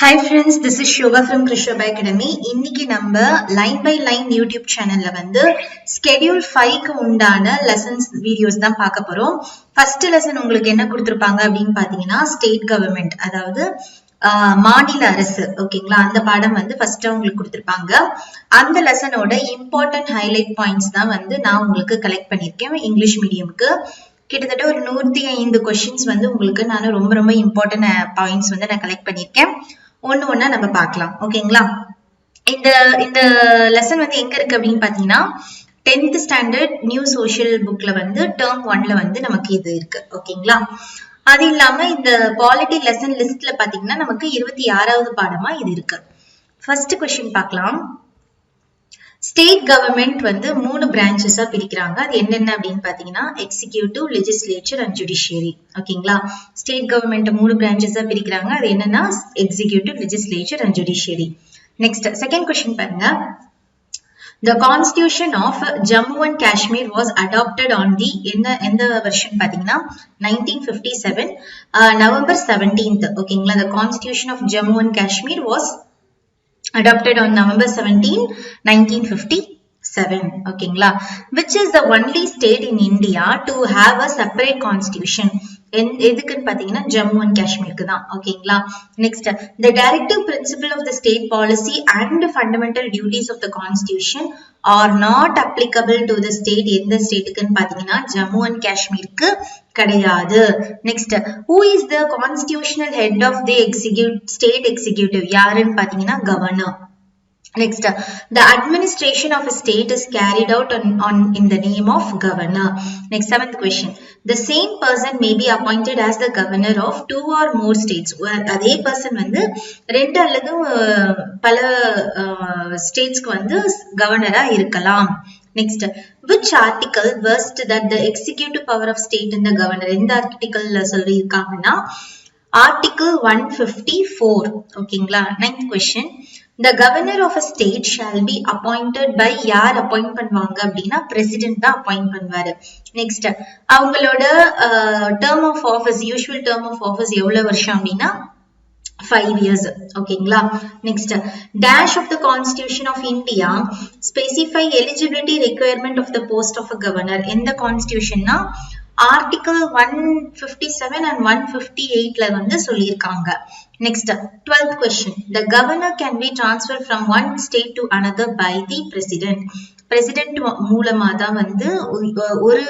Hi friends, this is Shobha from Krishabha Academy. இன்னைக்கு நம்ம line by line YouTube சேனல்ல வந்து ஸ்கெடியூல் 5க்கு உண்டான லெசன்ஸ் வீடியோஸ் தான் பார்க்க போறோம். ஃபர்ஸ்ட் லெசன் உங்களுக்கு என்ன கொடுத்திருப்பாங்க அப்படின்னு பாத்தீங்கன்னா ஸ்டேட் கவர்மெண்ட், அதாவது மாநில அரசு, ஓகேங்களா? அந்த பாடம் வந்து ஃபர்ஸ்ட் உங்களுக்கு கொடுத்திருப்பாங்க. அந்த லெசனோட இம்பார்ட்டன்ட் ஹைலைட் பாயிண்ட்ஸ் தான் வந்து நான் உங்களுக்கு கலெக்ட் பண்ணிருக்கேன். இங்கிலீஷ் மீடியமுக்கு கிட்டத்தட்ட ஒரு 105 கொஸ்டின்ஸ் வந்து உங்களுக்கு நான் ரொம்ப இம்பார்ட்டன்ட் பாயிண்ட்ஸ் வந்து நான் கலெக்ட் பண்ணிருக்கேன். ஒண்ணா நம்ம பார்க்கலாம், ஓகேங்களா? இந்த லெசன் வந்து எங்க இருக்கு அப்படின்னு பாத்தீங்கன்னா 10th ஸ்டாண்டர்ட் நியூ சோஷியல் புக்ல வந்து டேர்ம் 1ல வந்து நமக்கு இது இருக்கு, ஓகேங்களா? அது இல்லாம இந்த பாலிட்டி லெசன் லிஸ்ட்ல பாத்தீங்கன்னா நமக்கு 26வது பாடமா இது இருக்கு. ஃபர்ஸ்ட் கொஸ்டின் பார்க்கலாம். ஸ்டேட் கவர்மெண்ட் வந்து 3 பிரான்ச்சஸா பிரிக்கிறாங்க. அது என்னென்ன அப்படின்னு பாத்தீங்கன்னா எக்ஸிகியூட்டிவ், லெஜிஸ்லேச்சர் அண்ட் ஜுடிஷியரி, ஓகேங்களா? ஸ்டேட் கவர்மெண்ட் 3 பிரான்ச்சஸா பிரிக்கிறாங்க. அது என்னன்னா executive, legislature and judiciary. Next second question பாருங்க. The Constitution of Jammu and Kashmir was adopted on the எந்த வருஷம் பாத்தீங்கன்னா 1957 November 17th, ஓகேங்களா? The Constitution of Jammu and Kashmir was adopted on November 17, 1957, ஓகேங்களா? Which is the only state in India to have a separate constitution. எதுக்குன்னு பாத்தீங்கன்னா Jammu and காஷ்மீருக்கு தான், ஓகேங்களா? Next, the directive principle of the state policy and fundamental duties of the constitution are not applicable to the state. எந்த ஸ்டேட்டுக்குன்னு பாத்தீங்கன்னா Jammu and காஷ்மீருக்கு கிடையாது. Next, who is the constitutional head of the state executive? யாருன்னு பாத்தீங்கன்னா governor. Next, the administration of a state is carried out in the name of governor. Next, 7th question. The same person may be appointed as the governor of 2 or more states. அதே person வந்து 2 அல்லது பல ஸ்டேட்ஸ்க்கு வந்து கவர்னரா இருக்கலாம். Next, which article vests that the executive power of state in the governor? எந்த ஆர்டிகல்ல சொல்லி இருக்காங்கன்னா Article 154, ஓகேங்களா? 9th question. The governor of a state shall be appointed by யார் அப்பாயிண்ட் பண்ணுவாங்க அப்படின்னா பிரசிடென்ட் தான் அப்பாயிண்ட் பண்ணுவாரு. நெக்ஸ்ட், அவங்களோட term of office, usual term of office எவ்வளவு வருஷம் அப்படின்னா 5 years, ஓகேங்களா? Next, dash of the Constitution of India specify eligibility requirement of the post of a governor. எந்த கான்ஸ்டிடியூஷன்னா Article 157 and 158ல வந்து சொல்லியிருக்காங்க. Next, 12th question. The governor can be transferred from one state to another by the president. President மூலமா தான் வந்து ஒரு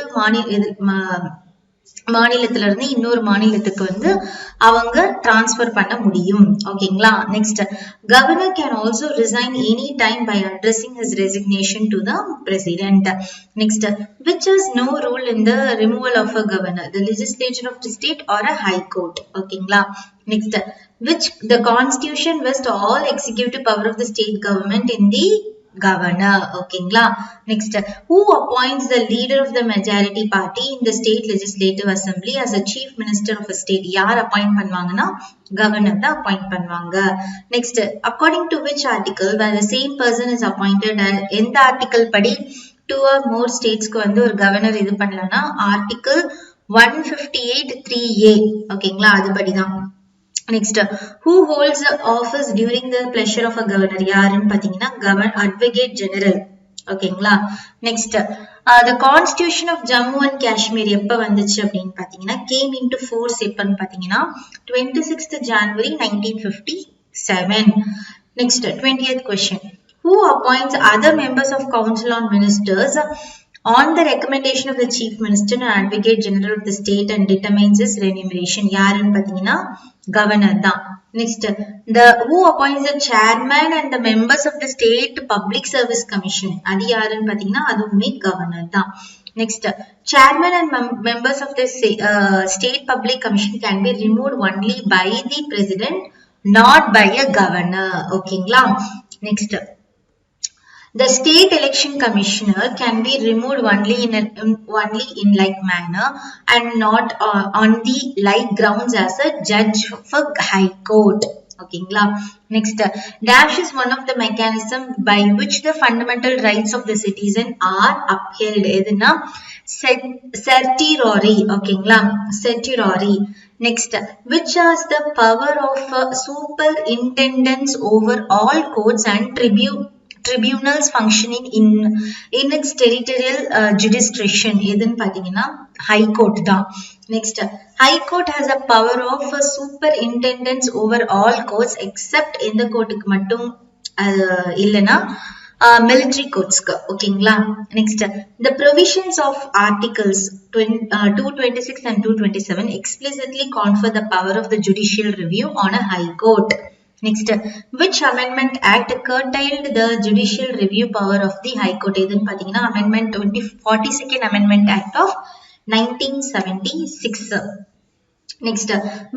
மாநிலத்தில இருந்து இன்னொரு மாநிலத்துக்கு வந்து அவங்க டிரான்ஸ்பர் பண்ண முடியும், ஓகேங்களா? Next, governor can also resign any time by addressing his resignation to the president. Next, which has no rule in the removal of a governor, the legislature of the state or a high court, ஓகேங்களா? Next, which the constitution vests all executive power of the state government in the governor, ஓகேங்களா? Next, who appoints the leader of the majority party in the state legislative assembly as a chief minister of a state? யார் appoint பண்ணுவாங்கன்னா governor தான் appoint பண்ணுவாங்க. Next, according to which article where the same person is appointed? எந்த article படி 2 or more ஸ்டேட்ஸ்க்கு வந்து ஒரு governor இது பண்ணலன்னா Article 158(3)(a), ஓகேங்களா? அதுபடிதான். Next, who holds the office during the pleasure of a governor? யாருன்னு பாத்தீங்கன்னா advocate general, ஓகேங்களா? Next, the constitution of Jammu and Kashmir எப்ப வந்துச்சு அப்படின்னு பாத்தீங்கன்னா came into force எப்பன்னு பாத்தீங்கன்னா 26th January 1957. Next, 20th question. Who appoints other members of council on ministers on the recommendation of the chief minister and advocate general of the state and determines his remuneration? யாருன்னு பாத்தீங்கன்னா governor தான். Next, who appoints the chairman and the members of the state public service commission? அது யாருன்னு பாத்தீங்கன்னா அதுவுமே governor தான். Next, chairman and members of the state public commission can be removed only by the president, not by a governor, ஓகேங்களா? Next, the state election commissioner can be removed only in like manner and not on the like grounds as a judge for high court, ஓகேங்களா? Next, dash is one of the mechanism by which the fundamental rights of the citizen are upheld. எதுனா certiorari, ஓகேங்களா? certiorari. Next, which has the power of superintendence over all courts and tribunals functioning in its territorial jurisdiction? எதுன்னு பாத்தீங்கன்னா high court தான். Next, high court has a power of superintendence over all courts except எந்த கோர்ட்டுக்கு மட்டும் இல்லைன்னா military courts. Okay, next, the provisions of articles 226 and 227 explicitly confer the power of the judicial review on a high court. Next, which amendment act curtailed the judicial review power of the high court? Edun pathina amendment 42nd amendment act of 1976. Next,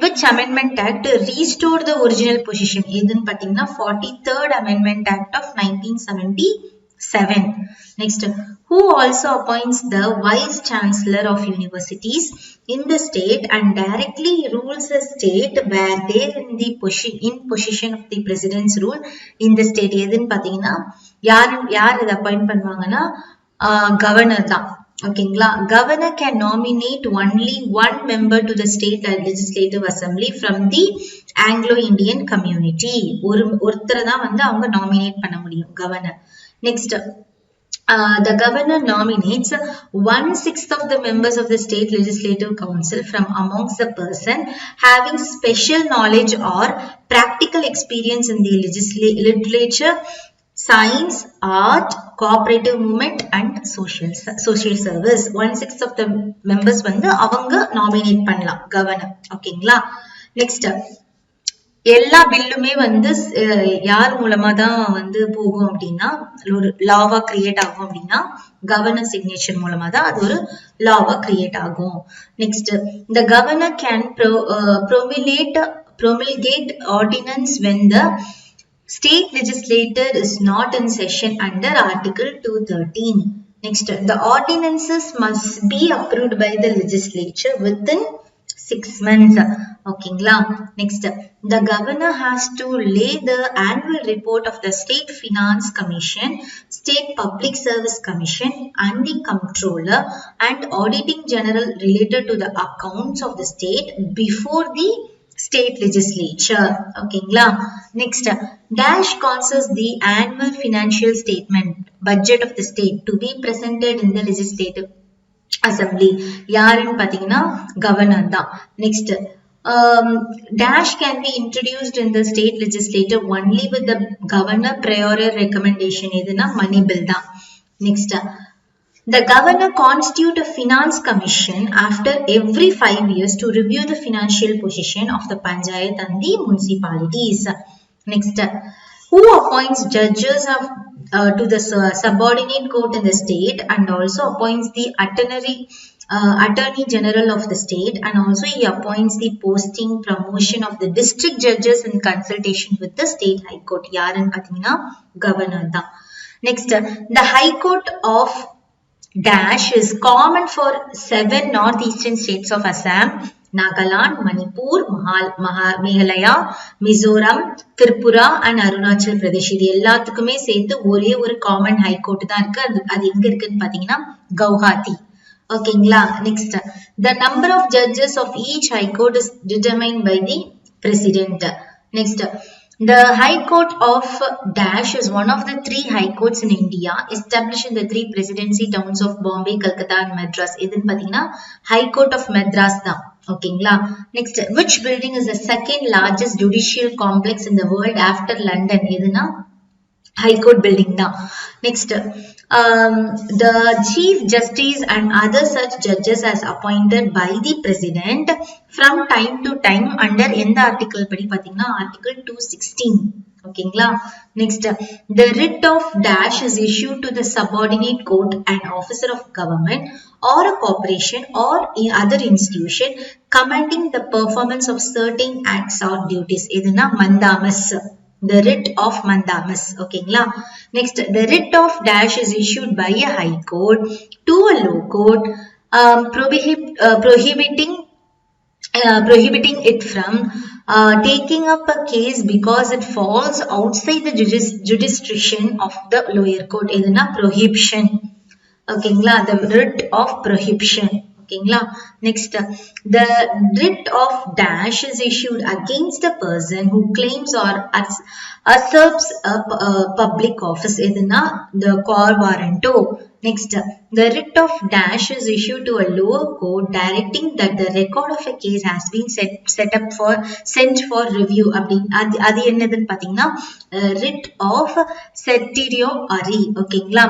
which amendment act restored the original position? Edun pathina 43rd amendment act of 1977. Next, who also appoints the vice chancellor of universities in the state and directly rules a state where they are in the position of the president's rule in the state? Edun pathina yaar idu appoint பண்ணுவாங்கன்னா governor தான். ஓகேங்களா, governor can nominate only one member to the state legislative assembly from the Anglo-Indian community. ஒருத்தரை தான் வந்து அவங்க nominate பண்ண முடியும் governor. Next, the governor nominates 1/6 of the members of the state legislative council from amongst the person having special knowledge or practical experience in the literature, science, art, cooperative movement and social service. 1/6 of the members வந்து அவங்க nominate பண்ணலாம் governor. ஓகேங்களா, next, எல்லா பில்லுமே வந்து யார் மூலமா தான் வந்து போகும் அப்படின்னா ஒரு லாவா கிரியேட் ஆகும் அப்படின்னா கவர்னர் சிக்னேச்சர் மூலமா தான் அது ஒரு லாவா கிரியேட் ஆகும். Next, the governor can promulgate ordinance when the state legislature is not in session under Article 213. Next, the ordinances must be approved by the legislature within 6 months. Okay, next, the governor has to lay the annual report of the State Finance Commission, State Public Service Commission and the Comptroller and Auditing General related to the accounts of the state before the state legislature. Okay, next, dash causes the annual financial statement budget of the state to be presented in the legislative assembly. யாருன்னு பாத்தீங்கன்னா governor தான். Next, dash can be introduced in the state legislature only with the governor prior recommendation. எதுனா money bill தான். Next, the governor constitute a finance commission after every 5 years to review the financial position of the panchayat and the municipalities. Next, who appoints judges to the subordinate court in the state and also appoints the attorney general of the state, and also he appoints the posting promotion of the district judges in consultation with the state high court. யாருன்னு பாத்தீங்கன்னா governor தான். Next, the high court of dash is common for 7 northeastern states of Assam, Nagaland, Manipur, Meghalaya, Mizoram, Tripura and Arunachal Pradesh. இது எல்லாத்துக்குமே சேர்த்து ஒரே ஒரு common high court தான் இருக்கு. அது எங்க இருக்குன்னு பாத்தீங்கன்னா கவுஹாத்தி. ஓகேங்களா, next, the number of judges of each high court is determined by the president. Next, the high court of dash is one of the 3 high courts in India established in the 3 presidency towns of Bombay, Calcutta and Madras. இதுன்னு பாத்தீங்கன்னா high court of Madras தான். ஓகேங்களா, next, which building is the second largest judicial complex in the world after London? எதுனா high court building தான். Next, the chief justice and other such judges as appointed by the president from time to time under எந்த article படி பாத்தீங்கன்னா article 216. ஓகேங்களா, next, the writ of dash is issued to the subordinate court, an officer of government or a corporation or other institution commanding the performance of certain acts or duties. எதுனா mandamus, the writ of mandamus. Okay, next, the writ of dash is issued by a high court to a low court, prohibiting it from taking up a case because it falls outside the jurisdiction of the lower court. Eduna prohibition. Okay, the writ of prohibition. ஓகேங்களா. Next, the writ of dash is issued against a person who claims or usurps a public office. எதுனா the call warrant. Next, the writ of dash is issued to a lower court directing that the record of a case has been sent for review. அது என்னதுன்னு பாத்தீங்கன்னா writ of certiorari. ஓகேங்களா.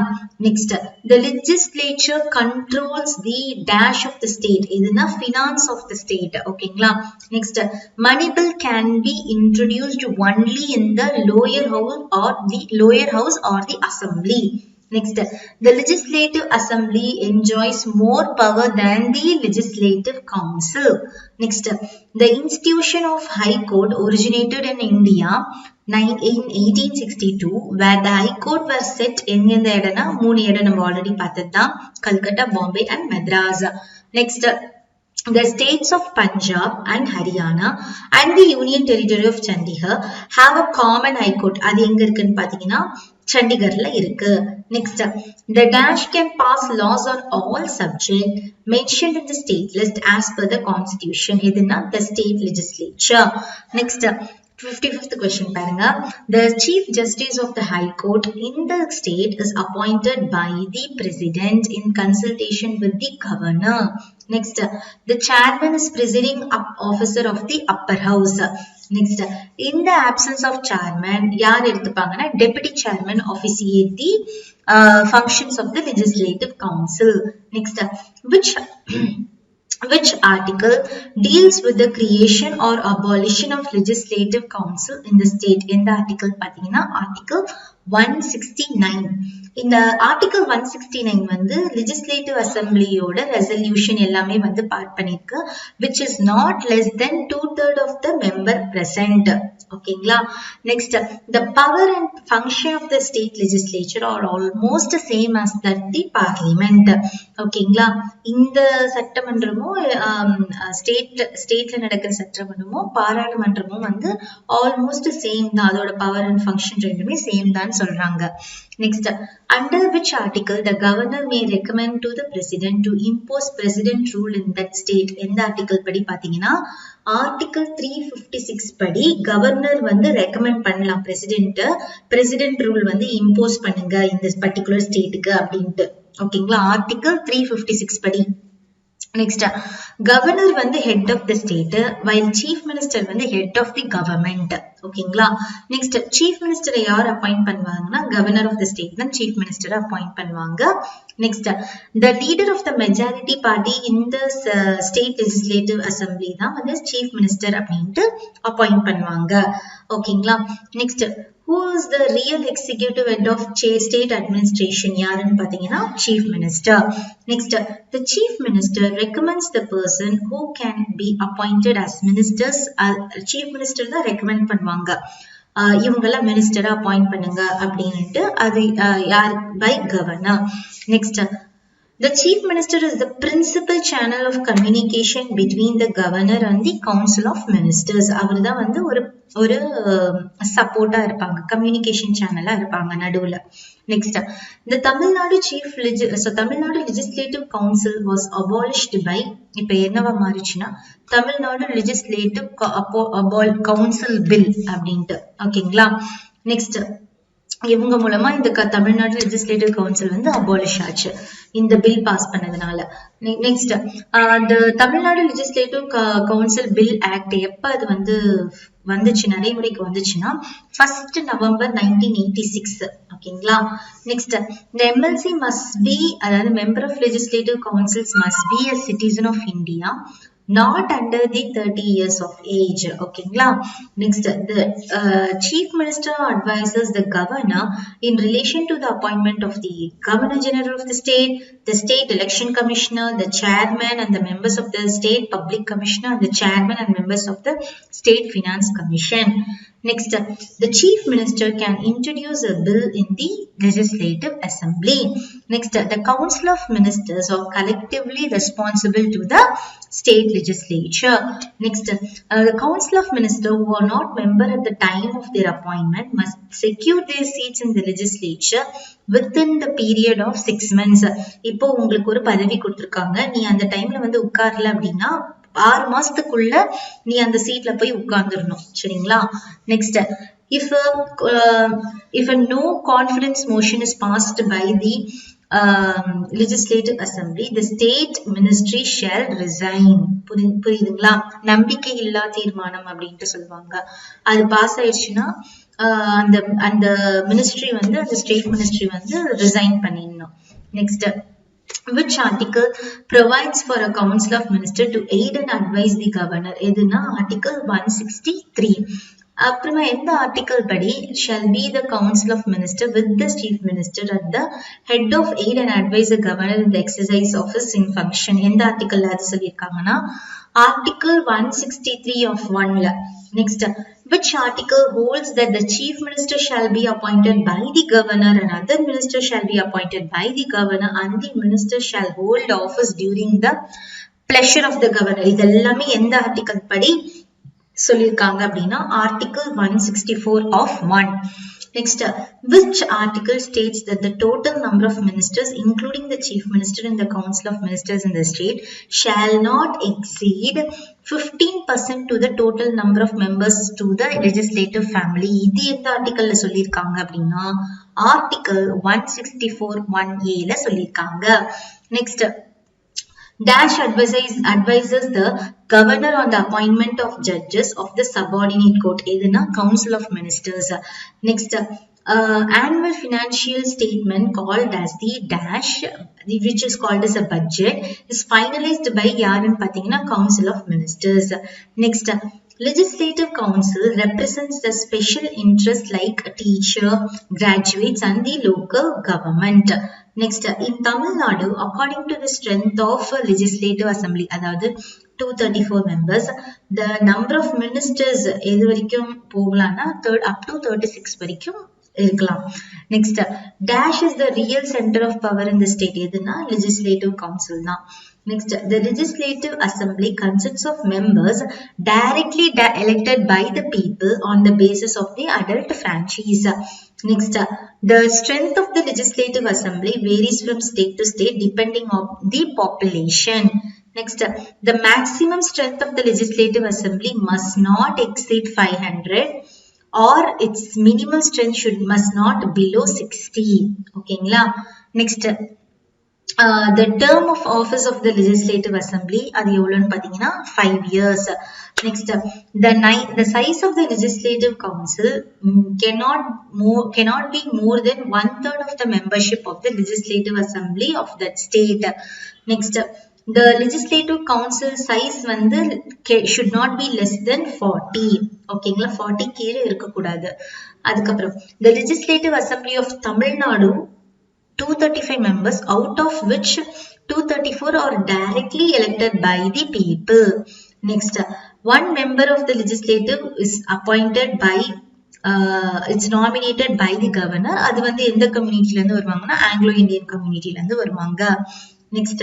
Next, the legislature controls the dash of the state. இதுனா finance of the state. ஓகேங்களா. Next, money bill can be introduced only in the lower house or the assembly. Next, the legislative assembly enjoys more power than the legislative council. Next, the institution of high court originated in India in 1862, where the high court were set in the இடம்னா மூணு இடம் நம்ம already பார்த்ததுதான், Calcutta, Bombay and Madras. Next, the states of Punjab and Haryana and the Union Territory of Chandigarh have a common high court. அது எங்க இருக்குன்னு பாத்தீங்கன்னா சண்டிகர்ல இருக்கு. Next, the dash can pass laws on all subjects mentioned in the state list as per the constitution. இதுனா the state legislature. Next, 55th question பாருங்க. The chief justice of the high court in the state is appointed by the president in consultation with the governor. Next, the chairman is presiding officer of the upper house. Next, in the absence of chairman, யார் எடுத்துப்பாங்கன்னா deputy chairman officiate the functions of the legislative council. Next, which article deals with the creation or abolition of legislative council in the state? இந்த article பாத்தீங்கன்னா article 169. இந்த article 169 வந்து legislative assembly ஓட resolution எல்லாமே வந்து part பண்ணிருக்கு, which is not less than 2/3 of the member present. ஓகேங்களா. Next, the power and function of the state legislature are almost the same as that the parliament. ஓகேங்களா. இந்த சட்டமன்றமும் ஸ்டேட்ல நடக்கிற சட்டமன்றமும் பாராளுமன்றமும் வந்து ஆல்மோஸ்ட் சேம் தான், அதோட பவர் அண்ட் ஃபங்க்ஷன் ரெண்டுமே same தான் சொல்றாங்க. Next, under which article the governor may recommend to the president to impose president rule in that state? எந்த ஆர்டிகல் படி பாத்தீங்கன்னா ஆர்டிகல் 356 படி கவர்னர் வந்து ரெக்கமெண்ட் பண்ணலாம் பிரசிடென்ட் ரூல் வந்து இம்போஸ் பண்ணுங்க இந்த பர்டிகுலர் ஸ்டேட்டுக்கு அப்படின்ட்டு. ஓகேங்களா. ஆர்டிகல் 356 படி. Next, governor வந்து head of the state while chief minister வந்து head of the government. ஓகேங்களா. Next, chief minister யார் அப்பாயிண்ட் பண்ணுவாங்கன்னா governor of the state தான் chief minister அப்பாயிண்ட் பண்ணுவாங்க. Next, the leader of the majority party in the state legislative assembly தான் வந்து chief minister அப்படின்ட்டு appoint பண்ணுவாங்க. ஓகேங்களா. Next, who is the real executive head of state administration? யாருன்னு பாத்தீங்கன்னா chief minister. Next, the chief minister recommends the person who can be appointed as ministers. chief minister தான் recommend பண்ணுவாங்க இவங்கெல்லாம் மினிஸ்டரா appoint பண்ணுங்க அப்படின்ட்டு. அது யார்? By governor. Next, the chief minister is the principal channel of communication between the governor and the council of ministers. அவர் தான் வந்து ஒரு சப்போர்ட்டா இருப்பாங்க, கம்யூனிகேஷன் சேனலா இருப்பாங்க நடுவுல. Next, the Tamil Nadu Legislative Council was abolished by, இப்ப என்னவா மாறிச்சுன்னா தமிழ்நாடு லெஜிஸ்லேட்டிவ் கவுன்சில் பில் அப்படின்ட்டு. ஓகேங்களா. நெக்ஸ்ட், இவங்க மூலமா இந்த தமிழ்நாடு லெஜிஸ்லேட்டிவ் கவுன்சில் வந்து அபாலிஷ் ஆச்சு இந்த பில் பாஸ் பண்ணதுனால. Next, Tamil Nadu legislative council bill act எப்ப அது வந்து வந்துச்சு, நடைமுறைக்கு வந்துச்சுன்னா 1st November 1986. ஓகேங்களா. Next, the MLC must be, அதாவது member of legislative councils must be a citizen of India, not under the 30 years of age. ஓகேங்களா. Next, the chief minister advises the governor in relation to the appointment of the governor general of the state election commissioner, the chairman and the members of the state public commissioner, and the chairman and members of the state finance commission. Next, the chief minister can introduce a bill in the legislative assembly. Next, the council of ministers are collectively responsible to the state legislature. Next, the Council of Ministers who are not member at the time of their appointment must secure their seats in the legislature within the period of 6 months. இப்போ உங்களுக்கு ஒரு பதவி கொடுத்திருக்காங்க, நீ அந்த டைம்ல வந்து உட்காரல அப்படின்னா 6 மாசத்துக்குள்ள நீ அந்த சீட்ல போய் உட்கார்ந்துடணும். சரிங்களா? Next, if a no confidence motion is passed by the legislative assembly, the state ministry shall resign. புரியுதுங்களா? நம்பிக்கை இல்லா தீர்மானம் அப்படின்ட்டு சொல்லுவாங்க. அது பாஸ் ஆயிடுச்சுன்னா அந்த மினிஸ்ட்ரி வந்து அந்த ஸ்டேட் மினிஸ்ட்ரி வந்து ரிசைன் பண்ணிடணும். Next, which article provides for a council of ministers to aid and advise the governor? எதுனா article 163. அப்புறமா எந்த ஆர்டிகல் படி shall be the council of minister with the chief minister at the head of aid and advise the governor in the exercise of his in function? எந்த ஆர்டிகல்ல அது சொல்லியிருக்காங்கன்னா article 163 of 1ல. Next, which article holds that the chief minister shall be appointed by the governor and other ministers shall be appointed by the governor and the minister shall hold office during the pleasure of the governor? இதெல்லாமே எந்த article படி சொல்லியிருக்காங்க அப்படின்னா article 164 of 1. Next, which article states that the total number of ministers, including the chief minister and the council of ministers in the state, shall not exceed 15% to the total number of members to the legislative family? இது எந்த ஆர்டிகல்ல சொல்லியிருக்காங்க அப்படின்னா article 164 1A ல சொல்லியிருக்காங்க. Next, Dash advises the governor on the appointment of judges of the subordinate court. எதுனா council of ministers. Next, annual financial statement called as the dash, which is called as a budget, is finalized by யாருன்னு பாத்தீங்கன்னா council of ministers. Next, legislative council represents the special interest like teacher, graduates and the local government. Next, in Tamil Nadu, according to the strength of legislative assembly, அதாவது 234 members, the number of ministers எது வரைக்கும் போகலாம்னா up to 36 வரைக்கும் இருக்கலாம். Next, dash is the real center of power in the state. எதுனா legislative council தான். Next, the legislative assembly consists of members directly elected by the people on the basis of the adult franchise. Next, the strength of the legislative assembly varies from state to state depending on the population. Next, the maximum strength of the legislative assembly must not exceed 500 or its minimal strength must not below 60. Okay, next, the term of office of the legislative assembly அது எவ்வளவுன்னு பாத்தீங்கன்னா 5 years. Next, the size of the legislative council cannot be more than 1/3 of the membership of the legislative assembly of that state. Next, the legislative council size வந்து should not be less than 40. ஓகேங்களா? 40 கீழே இருக்கக்கூடாது. அதுக்கப்புறம் the legislative assembly of Tamil Nadu 235 members, out of which 234 are directly elected by the people. Next, one member of the legislative is appointed by it's nominated by the governor. அது வந்து எந்த கம்யூனிட்டில இருந்து வருவாங்கன்னா Anglo Indian கம்யூனிட்டில இருந்து வருவாங்க. Next,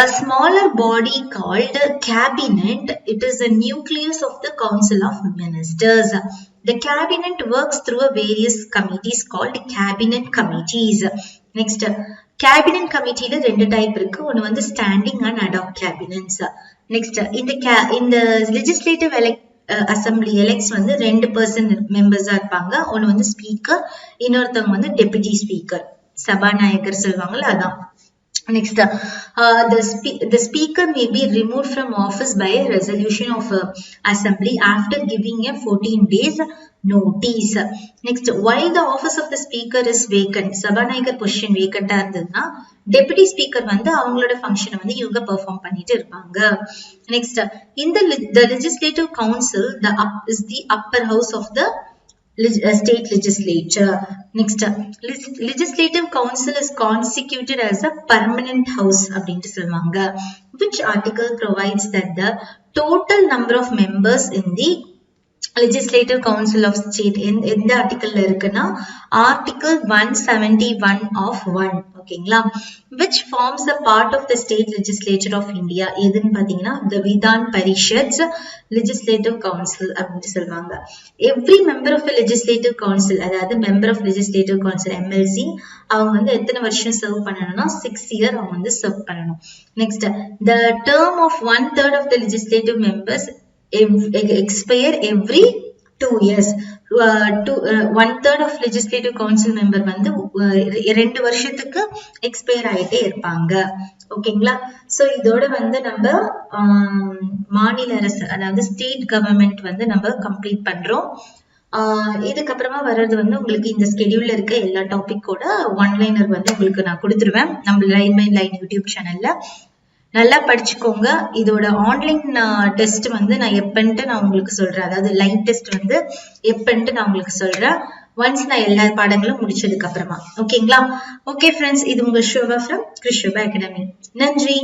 a smaller body called cabinet, it is a nucleus of the council of ministers. The cabinet works through various committees called cabinet committees. Next, cabinet committee ல ரெண்டு type இருக்கு. ஒன்னு வந்து standing and ad hoc cabinets. Next, in the legislative assembly elects வந்து 2% members இருப்பாங்க. ஒன்னு வந்து speaker, இன்னொருத்தவங்க வந்து deputy speaker, சபாநாயகர் சொல்வாங்கல அதான். Next, the speaker may be removed from office by a resolution of assembly after giving a 14 days notice. Next, while the office of the speaker is vacant, சபாநாயகர் position வேக்கண்டா இருந்ததுன்னா deputy speaker வந்து அவங்களோட ஃபங்க்ஷனை வந்து இவங்க perform பண்ணிட்டு இருப்பாங்க. Next, in the legislative council, is the upper house of the state legislature. Next, legislative council is constituted as a permanent house அப்படின்ட்டு சொல்லுவாங்க. Which article provides that the total number of members in the Legislative Council of State எந்த ஆர்டிக்கல்ல இருக்குன்னா article 171 of 1 ஓகேங்களா, which forms a part of the state legislature of India. எதுன்னு பாத்தீங்கன்னா the Vidhan Parishad's legislative council அப்படின்னு சொல்லுவாங்க. Every member of a legislative council, அதாவது member of legislative council MLC, அவங்க வந்து எத்தனை வருஷம் சர்வ் பண்ணணும்னா 6 years அவங்க வந்து சர்வ் பண்ணணும். Next, the term of 1/3 of the legislative members expire every 2 years. 1/3 of legislative council member வந்து 2 வருஷத்துக்கு எக்ஸ்பயர் ஆயிட்டே இருப்பாங்க. ஓகேங்களா, சோ இதோட வந்து நம்ம மாநில அரசு அதாவது ஸ்டேட் கவர்மெண்ட் வந்து நம்ம கம்ப்ளீட் பண்றோம். இதுக்கப்புறமா வர்றது வந்து உங்களுக்கு இந்த ஸ்கெடியூல்ல இருக்க எல்லா டாபிக்கோட ஒன்லைனர் வந்து உங்களுக்கு நான் கொடுத்துருவேன் நம்ம லைன் பை லைன் யூடியூப் சேனல்ல. நல்லா படிச்சுக்கோங்க. இதோட ஆன்லைன் டெஸ்ட் வந்து நான் எப்பன்ட்டு நான் உங்களுக்கு சொல்றேன், அதாவது லைவ் டெஸ்ட் வந்து எப்பன்ட்டு நான் உங்களுக்கு சொல்றேன் ஒன்ஸ் நான் எல்லா பாடங்களும் முடிச்சதுக்கு அப்புறமா. ஓகேங்களா? ஓகே ஃப்ரெண்ட்ஸ், இது உங்க ஷோபா ஃப்ரம் கிருஷ்ணபா அகாடமி. நன்றி.